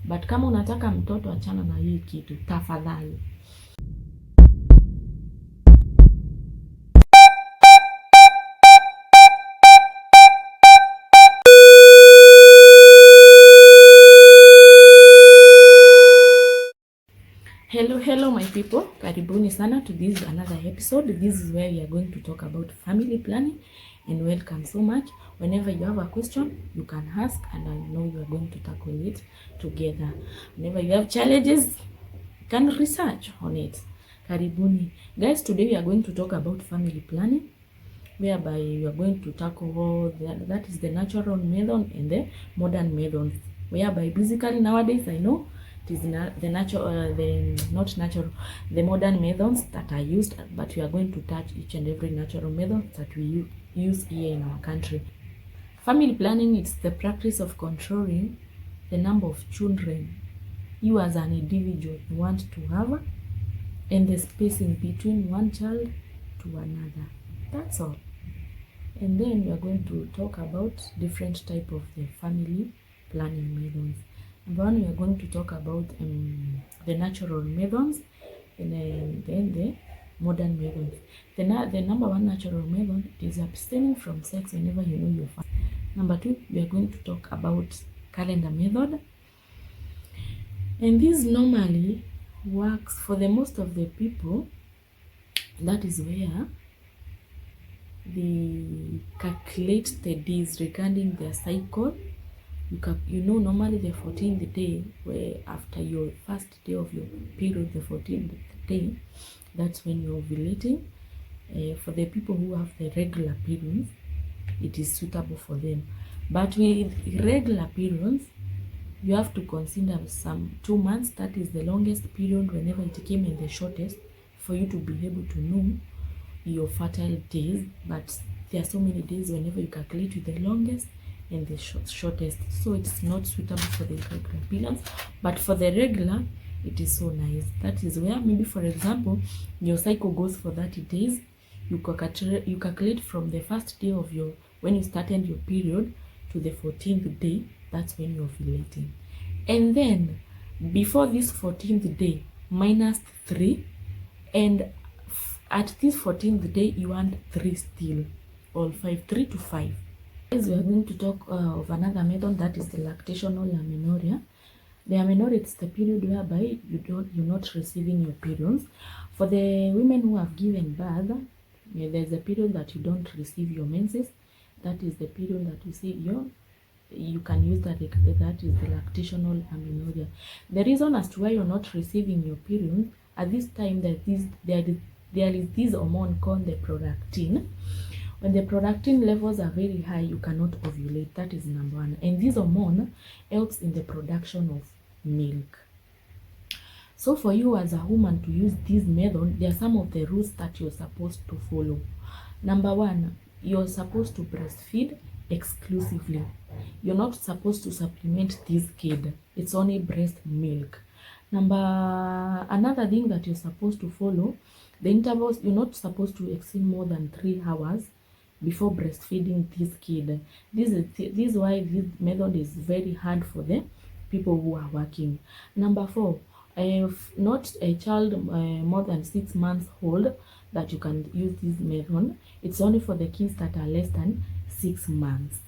but kama unataka mtoto, achana na hii kitu tafadhali. Hello my people, karibuni sana to this another episode. This is where we are going to talk about family planning, and welcome so much. Whenever you have a question, you can ask, and I know you are going to tackle it together. Whenever you have challenges, you can research on it. Karibuni guys. Today we are going to talk about family planning, whereby we are going to tackle all that is the natural method and the modern method, whereby basically nowadays I know it is the natural, the modern methods that are used, but we are going to touch each and every natural method that we use here in our country. Family planning, it's the practice of controlling the number of children you as an individual want to have, and the spacing between one child to another. That's all. And then we are going to talk about different type of the family planning methods. Number one, we are going to talk about the natural methods, and then the modern methods. The number one natural method is abstaining from sex whenever you know you're fast. Number two, we are going to talk about calendar method, and this normally works for the most of the people. That is where they calculate the days regarding their cycle. You know, normally the 14th day, where after your first day of your period, the 14th day, that's when you're ovulating. For the people who have the regular periods, it is suitable for them. But with irregular periods, you have to consider some 2 months. That is the longest period whenever it came, and the shortest for you to be able to know your fertile days. But there are so many days whenever you calculate with the longest and the shortest, so it's not suitable for the irregular periods. But for the regular, it is so nice. That is where maybe, for example, your cycle goes for 30 days. You calculate from the first day of your, when you started your period, to the 14th day. That's when you're ovulating. And then before this 14th day, minus 3, and at this 14th day you want 3 still, or 5, 3 to 5. We are going to talk of another method, that is the lactational amenorrhea. The amenorrhea is the period whereby you're not receiving your periods. For the women who have given birth, there's a period that you don't receive your menses. That is the period that you see you can use that is the lactational amenorrhea. The reason as to why you're not receiving your period at this time, that there is this hormone called the prolactin. When the prolactin levels are very high, you cannot ovulate. That is number one. And this hormone helps in the production of milk. So for you as a woman to use this method, there are some of the rules that you're supposed to follow. Number one, you're supposed to breastfeed exclusively. You're not supposed to supplement this kid. It's only breast milk. Another thing that you're supposed to follow, the intervals, you're not supposed to exceed more than 3 hours before breastfeeding this kid. This is why this method is very hard for the people who are working. Number 4, not a child more than 6 months old that you can use this method. It's only for the kids that are less than 6 months.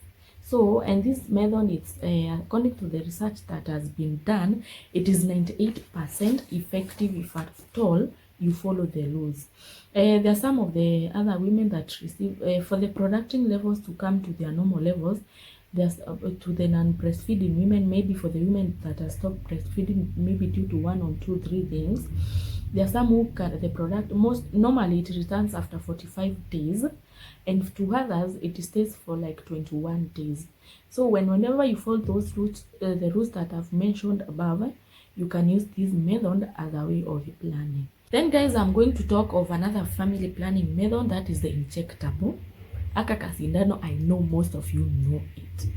So, and this method, it's according to the research that has been done, it is 98% effective if at all you follow the rules. There are some of the other women that receive, for the prolactin levels to come to their normal levels, there's to the non-breastfeeding women, maybe for the women that have stopped breastfeeding, maybe due to 1 or 2, 3 things. There are some who can, the product, normally it returns after 45 days, and to others it stays for like 21 days. So whenever you follow those rules, the rules that I've mentioned above, you can use this method as a way of planning. Then guys, I'm going to talk of another family planning method, that is the injectable. Aka kasindano, I know most of you know it.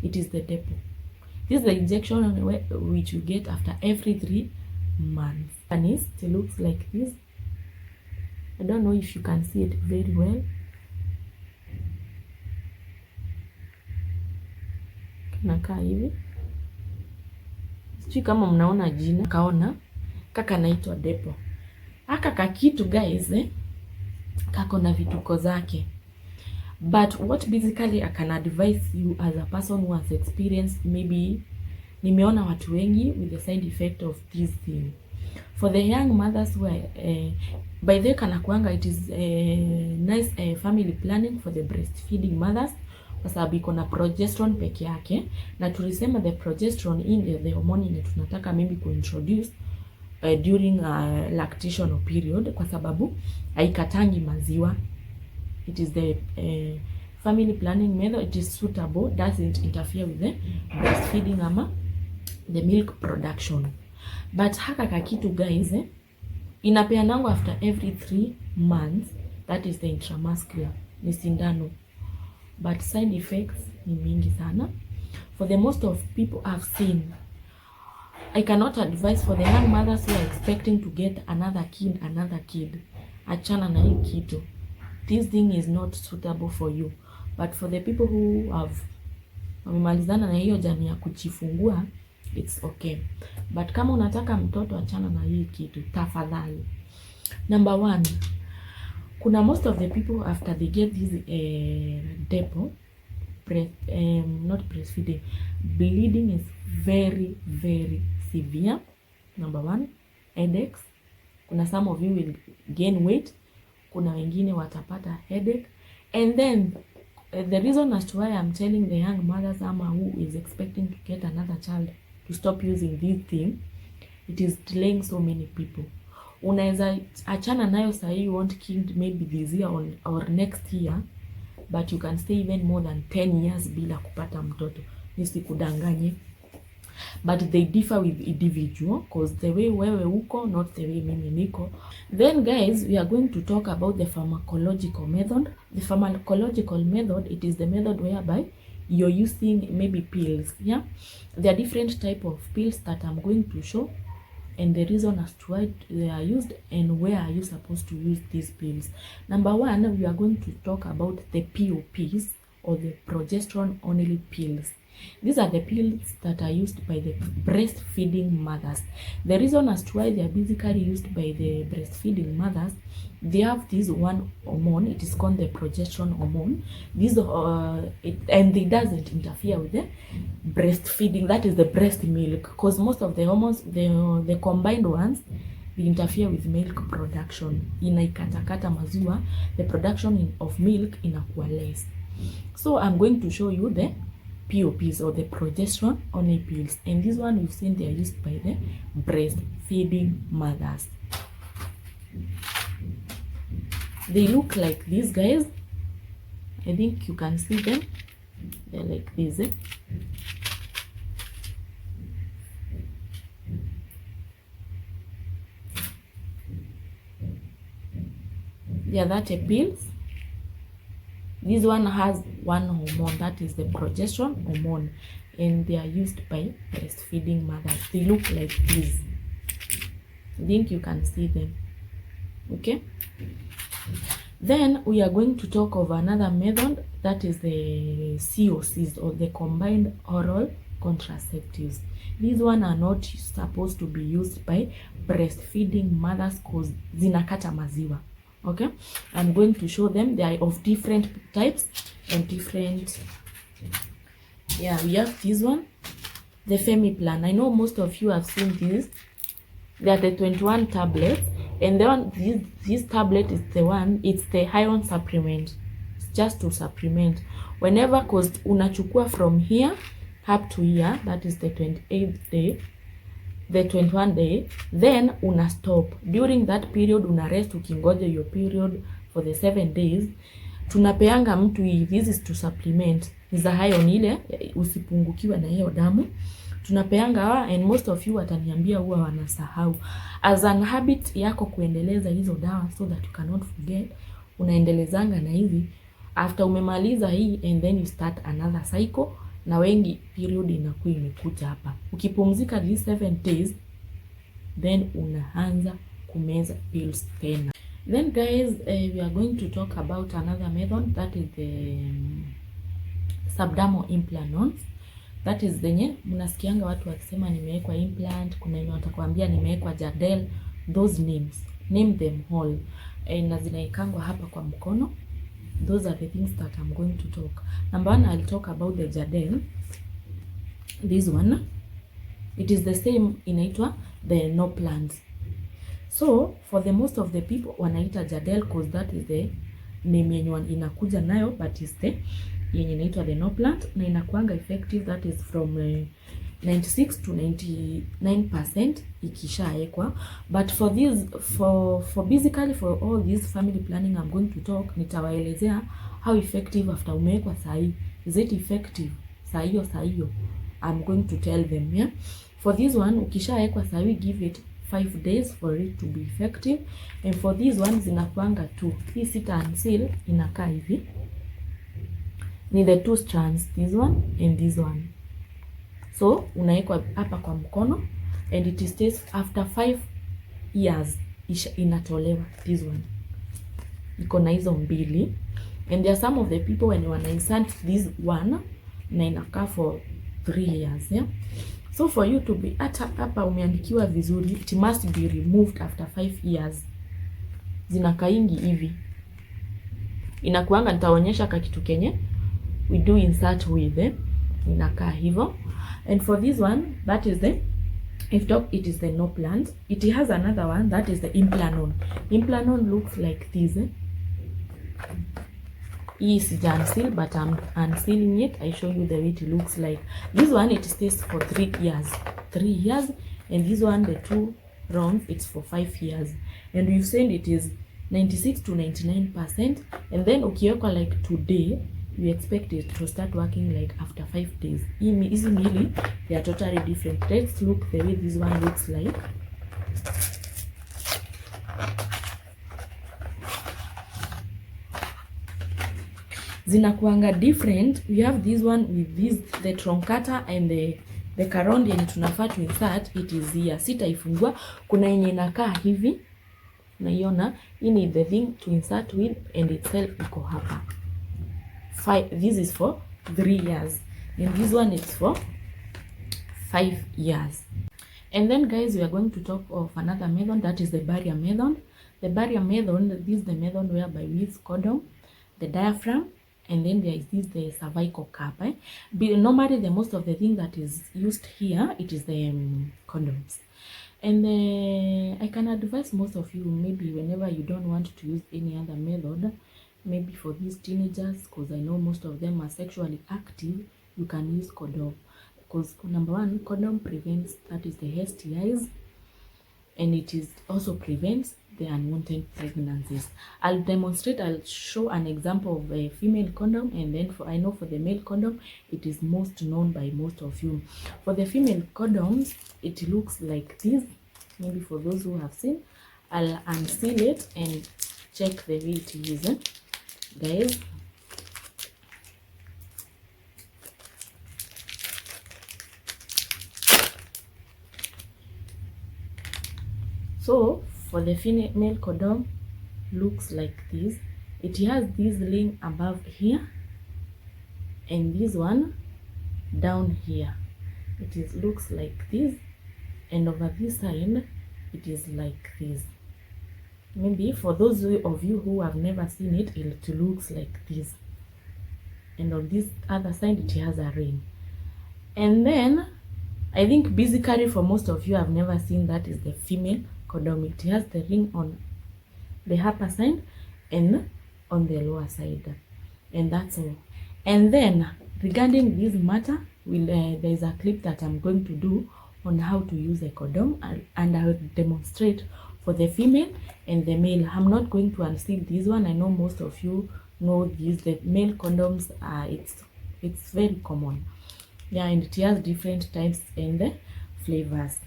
It is the depot. This is the injection which you get after every 3 months. And it looks like this. I don't know if you can see it very well. Nakaa hivi. Sijui kama mnaona jina, kaona kaka naitwa Depo. Haka kakitu guys, kako na vituko zake. But what basically I can advise you as a person who has experienced, maybe nimeona watu wengi with the side effect of this thing. For the young mothers who are, by the way kanakuanga, it is nice family planning for the breastfeeding mothers, kwa sababu iko na progesterone peke yake, na tulisema the progesterone in the hormone yenye tunataka maybe kuintroduce during lactation period, kwa sababu haikatangi maziwa. It is the family planning method. It is suitable, doesn't interfere with the breastfeeding ama the milk production. But haka kakitu guys, inapeanango after every 3 months. That is the intramuscular, ni sindano. But side effects ni mingi sana. For the most of people I've seen, I cannot advise for the young mothers who are expecting to get another kid. Achana na hii kitu. This thing is not suitable for you. But for the people who have wamemalizana na hiyo jamii ya kujifungua, it's okay. But kama unataka mtoto, achana na hii kitu tafadhali. Number 1, kuna most of the people after they get this Depo, not breastfeeding, bleeding is very very severe. Number 1, headaches. Kuna some of you will gain weight, kuna wengine watapata headache. And then the reason as to why I'm telling the young mothers ama who is expecting to get another child to stop using this thing, it is delaying so many people. Unaweza achana nayo sahi, you want kid maybe this year or next year, but you can stay even more than 10 years bila kupata mtoto. Nisikudanganye. But they differ with individual, because the way wewe uko, not the way mimi niko. Then guys, we are going to talk about the pharmacological method. The pharmacological method, it is the method whereby you're using maybe pills. Yeah, there are different type of pills that I'm going to show, and the reason as to why they are used and where are you supposed to use these pills. Number 1, we are going to talk about the POPs, or the progesterone only pills. These are the pills that are used by the breastfeeding mothers. The reason as to why they are basically used by the breastfeeding mothers, they have this one hormone, it is called the progesterone hormone. This and it doesn't interfere with the breastfeeding, that is the breast milk, because most of the hormones, the combined ones, they interfere with milk production. Inaikatakata maziwa, the production of milk inakuwa less. So I'm going to show you the POPs, or the progesterone only pills, and this one we've seen they are used by the breastfeeding mothers. They look like these guys. I think you can see them. They're like this. They are that pills. This one has one hormone, that is the progesterone hormone, and they are used by breastfeeding mothers. They look like this. I think you can see them. Okay. Then we are going to talk of another method, that is the COCs, or the combined oral contraceptives. These one are not supposed to be used by breastfeeding mothers because zinakata maziwa. Okay, I'm going to show them. They are of different types and different. Yeah, we have this one, the Femiplan. I know most of you have seen this. They are the 21 tablets, and the one, this tablet is the one, it's the iron supplement. It's just to supplement whenever, cause unachukua from here up to here, that is the 28th day, the 21 day, then una stop. During that period una rest ukingoja your period for the 7 days. Tunapeanga mtu hii, this is to supplement, ni za iron ile usipungukiwe na hiyo damu. Tunapeanga, and most of you wataniambia huwa wanasahau. As an habit yako kuendeleza hizo dawa so that you cannot forget, unaendelezanga na hizi after umemaliza hii, and then you start another cycle. Na wengi period inakuwa imekuja hapa. Ukipumzika these 7 days, then unaanza kumeza pills tena. Then guys, we are going to talk about another method, that is the subdermal implants. That is zenye mnasikianga watu wakisema nimewekwa implant, kuna wenye watakwambia nimewekwa Jadel. Those names, name them all. Na zinaikangwa hapa kwa mkono. Those are the things that I'm going to talk. Number one, I'll talk about the Jadel. This one, it is the same, inaitwa the Norplant. So for the most of the people wanaita Jadel because that is the name yenye inakuja nayo, but is the yenye inaitwa the Norplant, na inakuanga effective, that is from 96 to 99% ikishaekwa. But for this, for basically for all this family planning I'm going to talk, nitawaelezea how effective after umewekwa sahi. Is it effective saa hiyo? I'm going to tell them, yeah. For this one, ukishaekwa sahi, give it 5 days for it to be effective. And for this one zinakuanga tu, hii sita unseal inakaa hivi, ni the 2 strands, this one and this one. So unaekwa hapa kwa mkono and it stays after 5 years inatolewa. This one iko na hizo mbili, and there are some of the people when wana insert this one na inakaa for 3 years, yeah. So for you to be hapa umeandikiwa vizuri, it must be removed after 5 years. Zinakaingi hivi, inakuanga, nitaonyesha ka kitu kenye we do insert with, inakaa hivyo. And for this one, that is the, if top, it is the Norplant. It has another one, that is the Implanon. Implanon looks like this. Is unsealed, but I'm unsealing it. I show you the way it looks like. This one, it stays for 3 years. 3 years. And this one, the 2 rounds, it's for 5 years. And we've said it is 96 to 99%. And then ukiwekwa like today, you expect it to start working like after 5 days. Hizi mbili, they are totally different. Let's look the way this one looks like. Zinakuanga different. We have this one with this, the truncata and the carondi yenye tunafaa to insert, it is here. Sitaifungua. Kuna yenye inakaa hivi, unaiona, hii ni the thing to insert with, and itself iko hapa. This is for 3 years, and this one is for 5 years. And then guys, we are going to talk of another method, that is the barrier method. The barrier method, this is the method whereby we use condom, the diaphragm, and then there is this, the cervical cap. Normally the most of the thing that is used here, it is the condoms. And I can advise most of you, maybe whenever you don't want to use any other method, maybe for these teenagers, because I know most of them are sexually active, you can use condom. Because number one, condom prevents, that is the STIs, and it is also prevents the unwanted pregnancies. I'll demonstrate, I'll show an example of a female condom, and then I know for the male condom, it is most known by most of you. For the female condoms, it looks like this. Maybe for those who have seen, I'll unseal it and check the way it is, guys. So for the female condom, looks like this. It has this link above here and this one down here. It is looks like this, and over this side it is like this. Maybe for those of you who have never seen it, it looks like this. And on this other side it has a ring. And then I think basically for most of you have never seen, that is the female condom. It has the ring on the upper side and on the lower side, and that's all. And then regarding this matter, there is a clip that I'm going to do on how to use a condom, and I will demonstrate for the female and the male. I'm not going to unseal this one. I know most of you know this. The male condoms are it's very common, yeah, and it has different types and the flavors.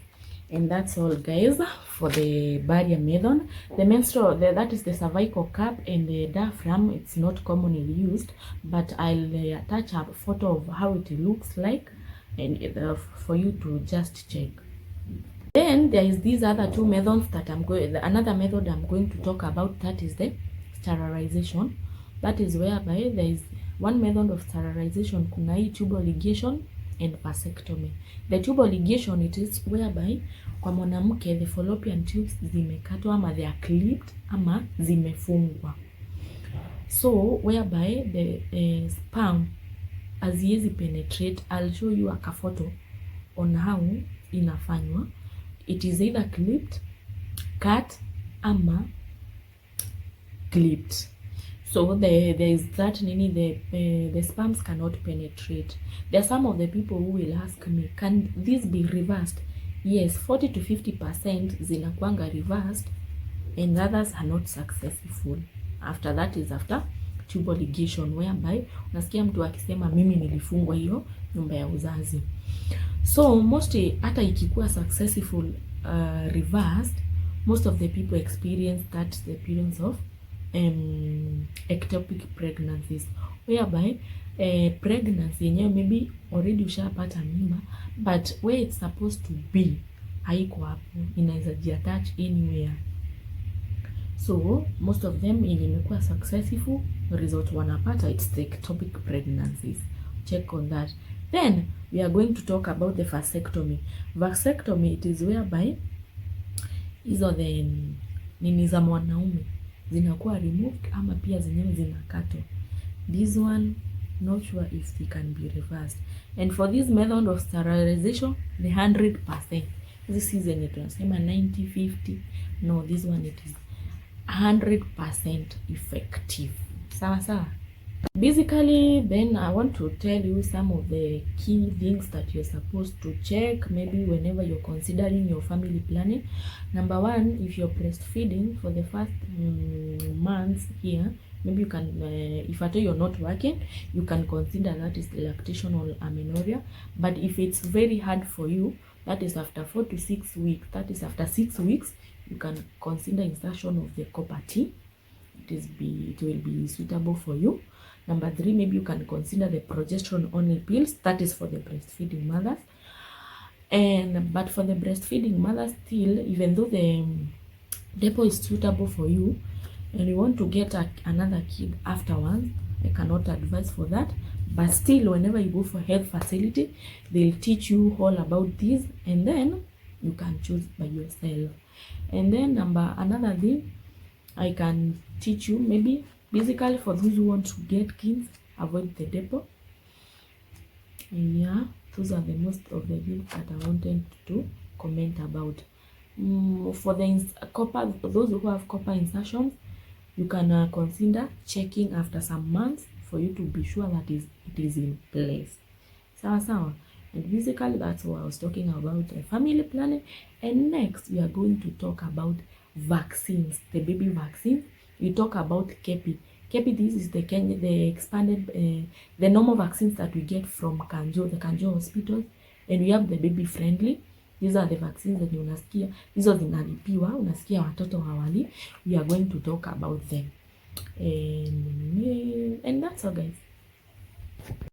And that's all, guys, for the barrier method. The menstrual, that is the cervical cap and the diaphragm. It's not commonly used, but I'll attach a photo of how it looks like, and for you to just check. Then there is these other two methods that another method I'm going to talk about, that is the sterilization. That is whereby there is one method of sterilization, kuna hii tubal ligation, and vasectomy. The tubal ligation, it is whereby kwa mwanamke the fallopian tubes zimekatwa ama they are clipped ama zimefungwa. So whereby the sperm haziwezi penetrate. I'll show you a photo on how inafanywa. It is either clipped, cut ama clipped. So there is that the sperms cannot penetrate. There are some of the people who will ask me, can this be reversed? Yes, 40 to 50% zinakuanga reversed and others are not successful. After that is after tubal ligation, whereby unasikia mtu akisema mimi nilifungwa hiyo nyumba ya uzazi. So mostly hata ikikuwa successful reversed, most of the people experience that the appearance of ectopic pregnancies, whereby pregnancy yenyewe maybe already ushapata mimba but where it's supposed to be haiko hapo, inaweza jiattach anywhere. So most of them imekuwa successful result wanapata, it's the ectopic pregnancies. Check on that. Then we are going to talk about the vasectomy. Vasectomy, it is whereby hizo the nini za mwanaume zinakuwa removed ama pia zenyewe zinakatwa. This one not sure if they can be reversed. And for this method of sterilization, the 100%. This is yenye tunasema 90-50. No, this one it is 100% effective. Sawa sawa. Basically, then I want to tell you some of the key things that you're supposed to check maybe whenever you're considering your family planning. Number one, if you're breastfeeding for the first months here, maybe you can, if at all you're not working, you can consider that is lactation or amenorrhea. But if it's very hard for you, that is after 4 to 6 weeks, that is after 6 weeks, you can consider insertion of the copper T. It will be suitable for you. Number 3, maybe you can consider the progesterone only pills. That is for the breastfeeding mothers. But for the breastfeeding mothers still, even though the depot is suitable for you and you want to get another kid afterwards, I cannot advise for that. But still, whenever you go for health facility, they'll teach you all about this and then you can choose by yourself. And then another thing I can teach you, maybe basically for those who want to get kids, avoid the depot. Yeah, those are the most of the things that I wanted to comment about. For the copper, those who have copper insertions, you can consider checking after some months for you to be sure that it is in place. Sawa. And basically that's what I was talking about, family planning. And next we are going to talk about vaccines, the baby vaccine. We talk about KEPI. KEPI, this is the expanded, the normal vaccines that we get from Kanjo, the Kanjo hospitals. And we have the baby friendly. These are the vaccines that unasikia, hizo zinalipiwa, unasikia watoto hawali. We are going to talk about them. And that's all, guys.